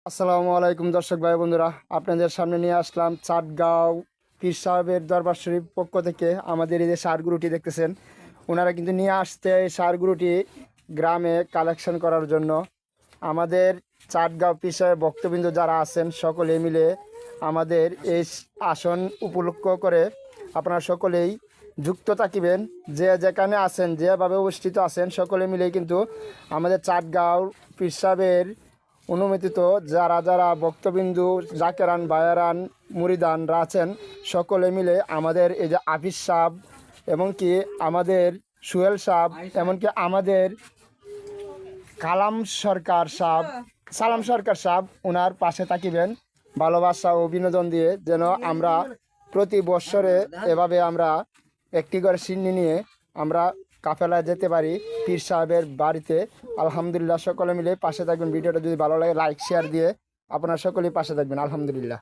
আসসালামু আলাইকুম দর্শক ভাই বন্ধুরা, আপনাদের সামনে নিয়ে আসলাম চাটগাঁও পীর সাহেবের দরবার শরীফ পক্ষ থেকে আমাদের এই যে সারগুরুটি দেখতেছেন। ওনারা কিন্তু নিয়ে আসছে এই সারগুরুটি গ্রামে কালেকশন করার জন্য। আমাদের চাটগাঁও পীর সাহেব ভক্তবৃন্দ যারা আছেন সকলে মিলে আমাদের এই আসন উপলক্ষ করে আপনারা সকলেই যুক্ত থাকিবেন। যে যেখানে আছেন, যেভাবে অবস্থিত আছেন, সকলে মিলেই কিন্তু আমাদের চাটগাঁও পীর সাহেবের অনুমোদিত যারা যারা ভক্তবিন্দু জাকেরান বায়ারান মুরিদানরা আছেন, সকলে মিলে আমাদের এই যে আফিস সাহেব, এমনকি আমাদের সুহেল সাহেব, এমনকি আমাদের কালাম সরকার সাহেব, সালাম সরকার সাহেব, ওনার পাশে থাকিবেন ভালোবাসা ও বিনোদন দিয়ে, যেন আমরা প্রতি বৎসরে এভাবে আমরা একটি করে সিন্নি নিয়ে আমরা কাফেলায় যেতে পারি পীর সাহেবের বাড়িতে। আলহামদুলিল্লাহ, সকলে মিলে পাশে থাকবেন। ভিডিওটা যদি ভালো লাগে লাইক শেয়ার দিয়ে আপনারা সকলেই পাশে থাকবেন। আলহামদুলিল্লাহ।